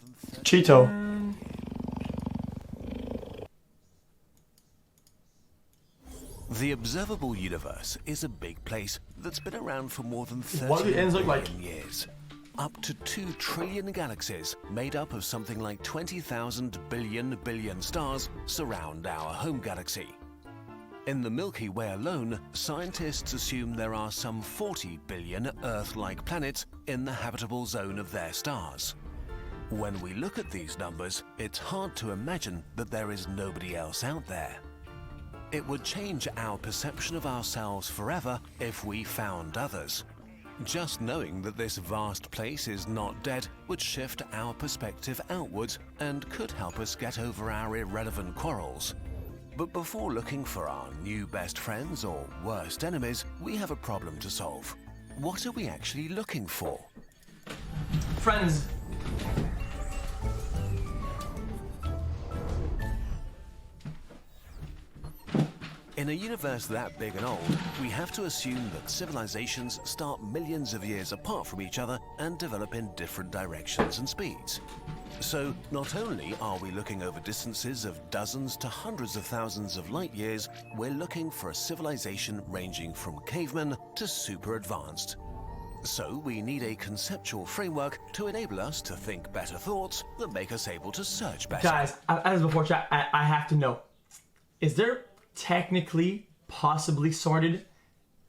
more than 30 Cheeto. The observable universe is a big place that's been around for more than 30 What do the ends look like? billion years. Up to 2 trillion galaxies, made up of something like 20,000 billion stars, surround our home galaxy. In the Milky Way alone, scientists assume there are some 40 billion Earth-like planets in the habitable zone of their stars. When we look at these numbers, it's hard to imagine that there is nobody else out there. It would change our perception of ourselves forever if we found others. Just knowing that this vast place is not dead would shift our perspective outwards and could help us get over our irrelevant quarrels. But before looking for our new best friends or worst enemies, we have a problem to solve. What are we actually looking for? Friends. In a universe that big and old, we have to assume that civilizations start millions of years apart from each other and develop in different directions and speeds. So, not only are we looking over distances of dozens to hundreds of thousands of light years, we're looking for a civilization ranging from cavemen to super advanced. So, we need a conceptual framework to enable us to think better thoughts that make us able to search better. Guys, as before chat, I have to know. Is there technically possibly sorted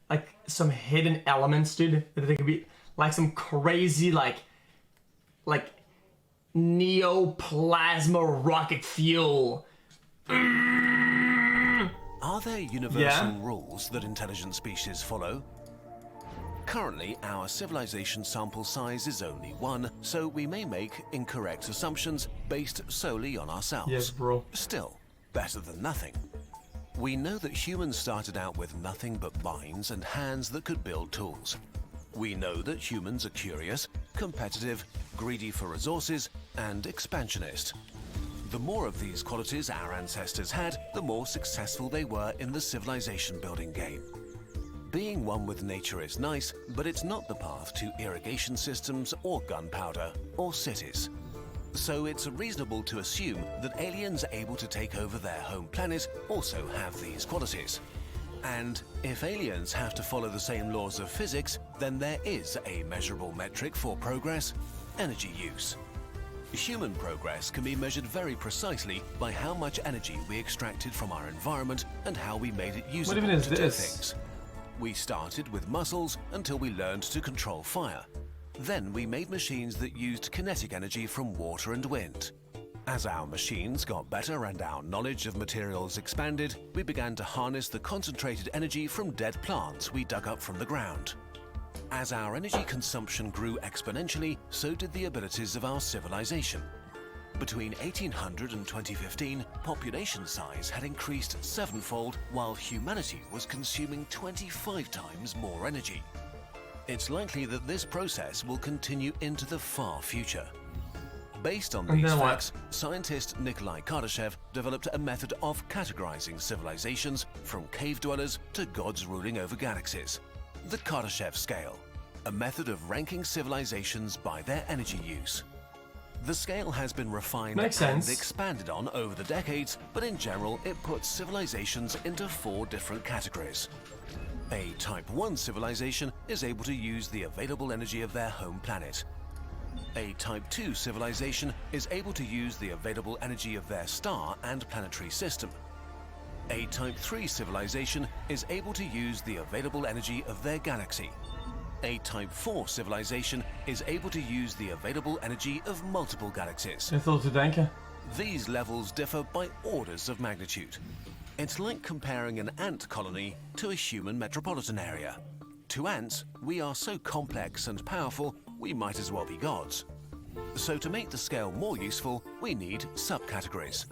like some hidden elements, dude, that they could be like some crazy like neoplasma rocket fuel? Are there universal rules that intelligent species follow? Currently, our civilization sample size is only 1, so we may make incorrect assumptions based solely on ourselves. Yes, bro. Still, better than nothing. We know that humans started out with nothing but minds and hands that could build tools. We know that humans are curious, competitive, greedy for resources, and expansionist. The more of these qualities our ancestors had, the more successful they were in the civilization building game. Being one with nature is nice, but it's not the path to irrigation systems or gunpowder or cities. So it's reasonable to assume that aliens able to take over their home planet also have these qualities. And if aliens have to follow the same laws of physics, then there is a measurable metric for progress: energy use. Human progress can be measured very precisely by how much energy we extracted from our environment and how we made it usable to do things. We started with muscles until we learned to control fire. Then we made machines that used kinetic energy from water and wind. As our machines got better and our knowledge of materials expanded, we began to harness the concentrated energy from dead plants we dug up from the ground. As our energy consumption grew exponentially, so did the abilities of our civilization. Between 1800 and 2015, population size had increased 7-fold, while humanity was consuming 25 times more energy. It's likely that this process will continue into the far future. Based on these facts, scientist Nikolai Kardashev developed a method of categorizing civilizations from cave dwellers to gods ruling over galaxies. The Kardashev scale, a method of ranking civilizations by their energy use. The scale has been refined and expanded on over the decades, but in general it puts civilizations into 4 different categories. A Type 1 civilization is able to use the available energy of their home planet. A Type 2 civilization is able to use the available energy of their star and planetary system. A Type 3 civilization is able to use the available energy of their galaxy. A Type 4 civilization is able to use the available energy of multiple galaxies. These levels differ by orders of magnitude. It's like comparing an ant colony to a human metropolitan area. To ants, we are so complex and powerful, we might as well be gods. So to make the scale more useful, we need subcategories.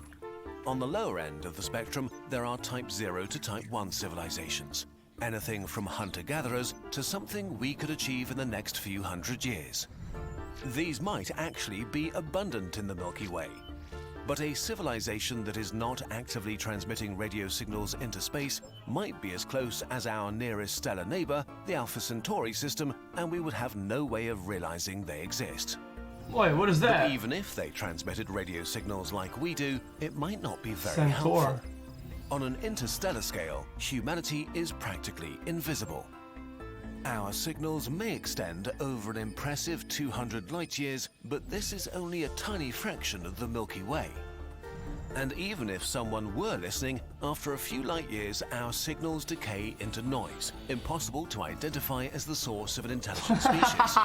On the lower end of the spectrum, there are Type 0 to Type 1 civilizations. Anything from hunter-gatherers to something we could achieve in the next few hundred years. These might actually be abundant in the Milky Way. But a civilization that is not actively transmitting radio signals into space might be as close as our nearest stellar neighbor, the Alpha Centauri system, and we would have no way of realizing they exist. Wait, what is that? But even if they transmitted radio signals like we do, it might not be very Centaur. helpful. On an interstellar scale, humanity is practically invisible. Our signals may extend over an impressive 200 light-years, but this is only a tiny fraction of the Milky Way. And even if someone were listening, after a few light-years, our signals decay into noise, impossible to identify as the source of an intelligent species.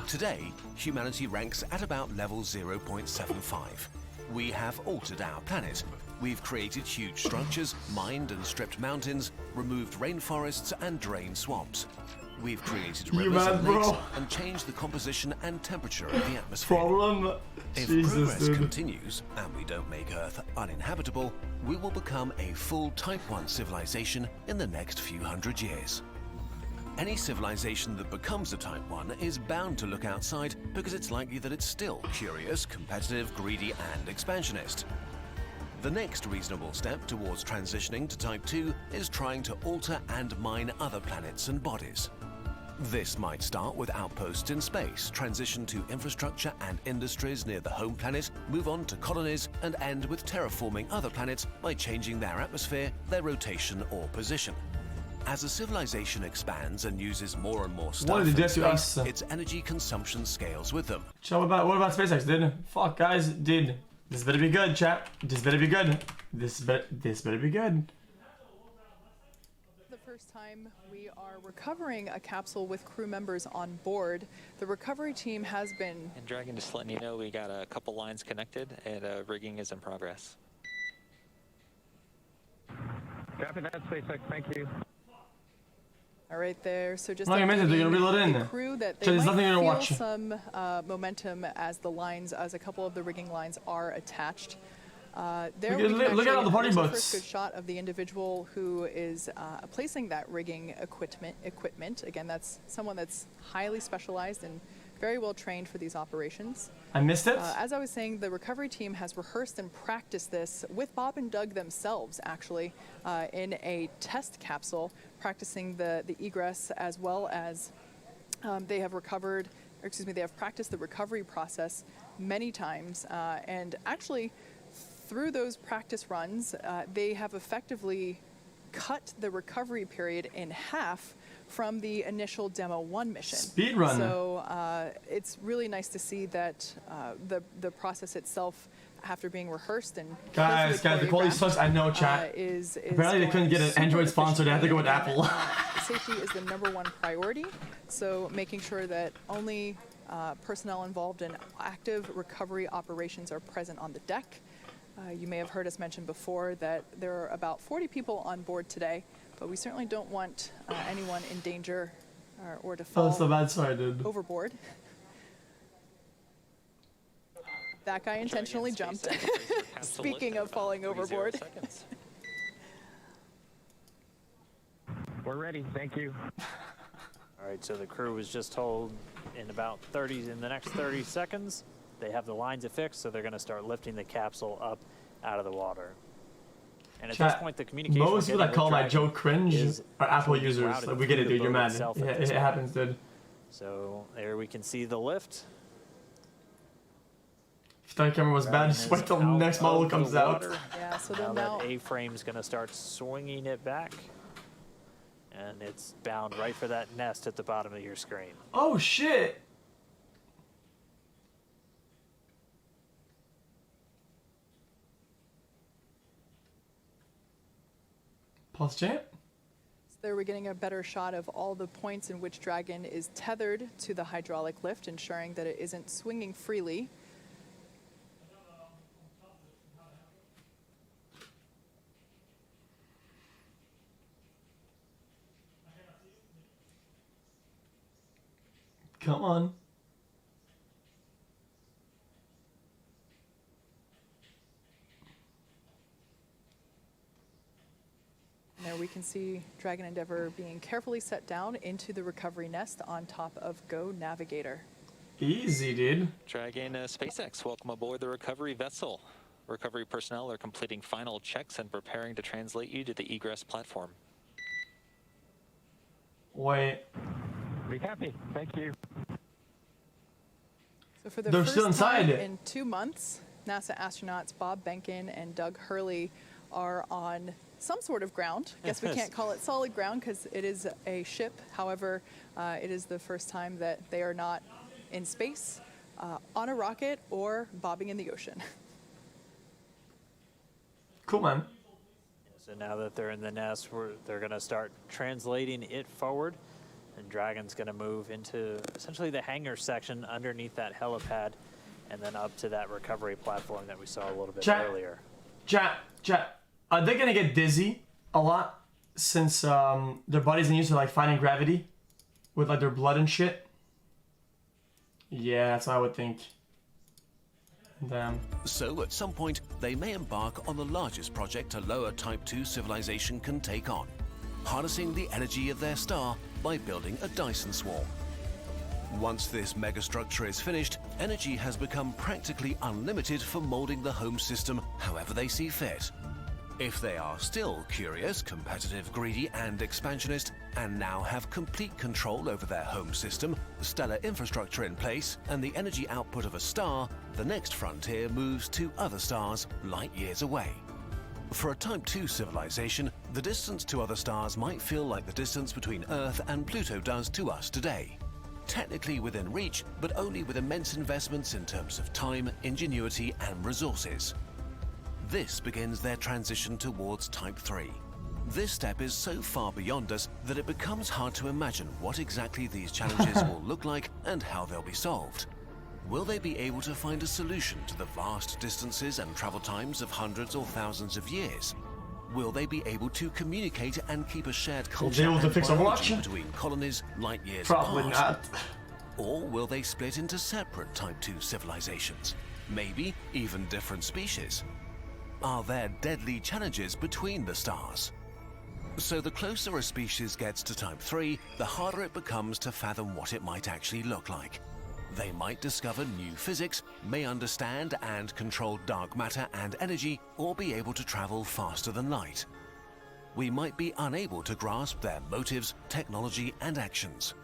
Today, humanity ranks at about level 0.75. We have altered our planet. We've created huge structures, mined and stripped mountains, removed rainforests and drained swamps. We've created rivers and lakes and changed the composition and temperature of the atmosphere. If progress continues and we don't make Earth uninhabitable, we will become a full Type 1 civilization in the next few hundred years. Any civilization that becomes a Type 1 is bound to look outside because it's likely that it's still curious, competitive, greedy, and expansionist. The next reasonable step towards transitioning to Type 2 is trying to alter and mine other planets and bodies. This might start with outposts in space, transition to infrastructure and industries near the home planet, move on to colonies, and end with terraforming other planets by changing their atmosphere, their rotation, or position. As a civilization expands and uses more and more stuff in space, its energy consumption scales with them. Chat, what about SpaceX, dude? Fuck, guys, dude. This better be good, chat. This better be good. This better be good. The first time we are recovering a capsule with crew members on board. The recovery team has been... And Dragon, just letting you know, we got a couple lines connected and rigging is in progress. Copy that, SpaceX. Thank you. All right there. So just no, you mentioned they're gonna reload in. The crew that they so might feel some momentum as the lines, as a couple of the rigging lines are attached. There look at all the party boats. First good shot of the individual who is placing that rigging equipment. Again, that's someone that's highly specialized and very well trained for these operations. I missed it. As I was saying, the recovery team has rehearsed and practiced this with Bob and Doug themselves, actually, in a test capsule, practicing the egress as well as they have practiced the recovery process many times, and actually through those practice runs, they have effectively cut the recovery period in half from the initial Demo 1 mission. Speed run. So it's really nice to see that the process itself, after being rehearsed and guys, the quality sucks. I know, chat. Apparently they couldn't get an Android sponsor. They had to go with Apple. Safety is the #1 priority. So making sure that only personnel involved in active recovery operations are present on the deck. You may have heard us mention before that there are about 40 people on board today, but we certainly don't want anyone in danger or to fall overboard. That guy intentionally jumped. Speaking of falling overboard. We're ready, thank you. All right, so the crew was just told in the next 30 seconds, they have the lines affixed, so they're going to start lifting the capsule up out of the water. And at this point, the communication. Most people that call that Joe cringe are Apple users. Like, we get it, dude. You're mad. Yeah, it happens, dude. So there we can see the lift. If that camera was bad, just wait till the next model comes out. Yeah, so now now that A-frame's going to start swinging it back. And it's bound right for that nest at the bottom of your screen. Oh, shit. Pause chat. So there we're getting a better shot of all the points in which Dragon is tethered to the hydraulic lift, ensuring that it isn't swinging freely. Come on. There we can see Dragon Endeavour being carefully set down into the recovery nest on top of Go Navigator. Easy, dude. Dragon SpaceX, welcome aboard the recovery vessel. Recovery personnel are completing final checks and preparing to translate you to the egress platform. Wait. Be happy, thank you. So for the They're first still inside. time in 2 months, NASA astronauts Bob Behnken and Doug Hurley are on some sort of ground. I guess we can't call it solid ground because it is a ship. However, it is the first time that they are not in space, on a rocket, or bobbing in the ocean. Cool, man. So now that they're in the nest, they're going to start translating it forward. And Dragon's going to move into essentially the hangar section underneath that helipad and then up to that recovery platform that we saw a little bit earlier. Chat. Are they going to get dizzy a lot since their bodies are used to like fighting gravity with like their blood and shit? Yeah, that's what I would think. Damn. So at some point, they may embark on the largest project a lower Type 2 civilization can take on, harnessing the energy of their star by building a Dyson swarm. Once this megastructure is finished, energy has become practically unlimited for molding the home system however they see fit. If they are still curious, competitive, greedy, and expansionist, and now have complete control over their home system, stellar infrastructure in place, and the energy output of a star, the next frontier moves to other stars light years away. For a Type 2 civilization, the distance to other stars might feel like the distance between Earth and Pluto does to us today. Technically within reach, but only with immense investments in terms of time, ingenuity, and resources. This begins their transition towards Type 3. This step is so far beyond us that it becomes hard to imagine what exactly these challenges will look like and how they'll be solved. Will they be able to find a solution to the vast distances and travel times of hundreds or thousands of years? Will they be able to communicate and keep a shared culture able to and fix a biology watch? between colonies light years Probably apart? not. Or will they split into separate Type 2 civilizations? Maybe even different species? Are there deadly challenges between the stars? So the closer a species gets to Type 3, the harder it becomes to fathom what it might actually look like. They might discover new physics, may understand and control dark matter and energy, or be able to travel faster than light. We might be unable to grasp their motives, technology, and actions.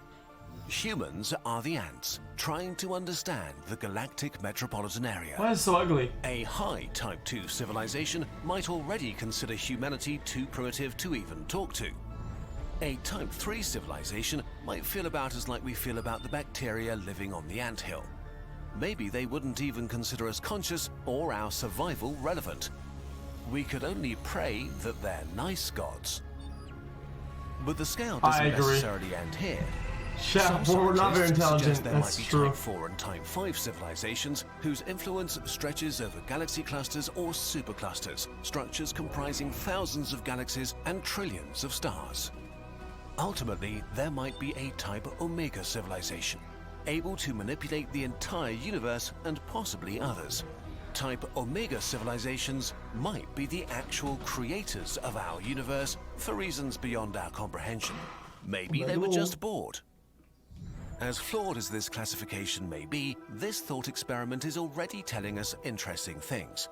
Humans are the ants, trying to understand the galactic metropolitan area. Why is it so ugly? A high Type 2 civilization might already consider humanity too primitive to even talk to. A Type 3 civilization might feel about as like we feel about the bacteria living on the anthill. Maybe they wouldn't even consider us conscious or our survival relevant. We could only pray that they're nice gods. But the scale doesn't necessarily end here. Yeah, Some we're not very scientists intelligent, suggest there that's might be true. Type 4 and Type 5 civilizations whose influence stretches over galaxy clusters or superclusters, structures comprising thousands of galaxies and trillions of stars. Ultimately, there might be a Type Omega civilization, able to manipulate the entire universe and possibly others. Type Omega civilizations might be the actual creators of our universe for reasons beyond our comprehension. Maybe they were just bored. As flawed as this classification may be, this thought experiment is already telling us interesting things.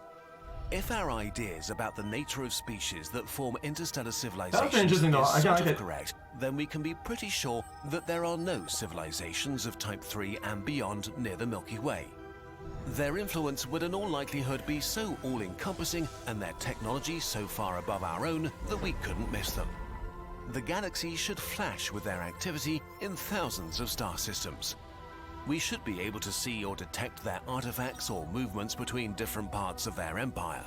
If our ideas about the nature of species that form interstellar civilizations interesting, though. I is like sort of it. correct, then we can be pretty sure that there are no civilizations of Type 3 and beyond near the Milky Way. Their influence would in all likelihood be so all-encompassing and their technology so far above our own that we couldn't miss them. The galaxy should flash with their activity in thousands of star systems. We should be able to see or detect their artifacts or movements between different parts of their empire.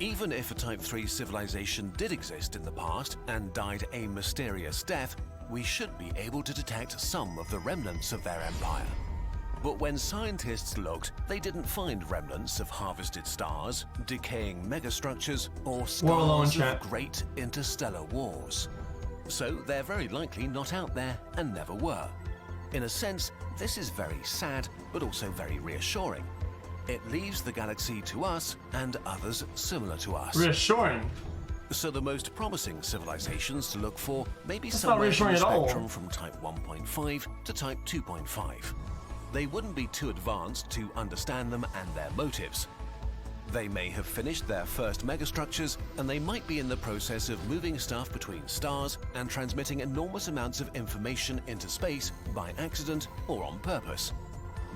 Even if a Type 3 civilization did exist in the past and died a mysterious death, we should be able to detect some of the remnants of their empire. But when scientists looked, they didn't find remnants of harvested stars, decaying megastructures, or scars of great interstellar wars. So they're very likely not out there and never were. In a sense, this is very sad, but also very reassuring. It leaves the galaxy to us and others similar to us. Reassuring? So the most promising civilizations to look for may be That's somewhere not in the reassuring at spectrum all. from Type 1.5 to Type 2.5. They wouldn't be too advanced to understand them and their motives. They may have finished their first megastructures, and they might be in the process of moving stuff between stars and transmitting enormous amounts of information into space by accident or on purpose.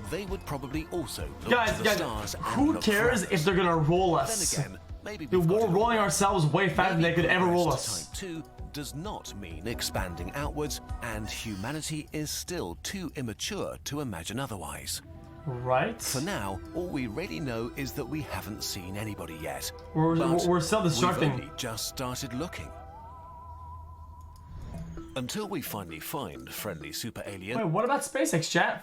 they would probably also look Guys, to the stars and who look cares for if us. they're gonna roll Then us? again, maybe Dude, we've got we're it all rolling wrong. ourselves way faster than they could ever roll Progress us. to Type 2 does not mean expanding outwards, and humanity is still too immature to imagine otherwise. Right? For now, all we really know is that we haven't seen anybody yet. We're But we've self-destructing. only just started looking. Until we finally find friendly super alien, Wait, what about SpaceX, chat?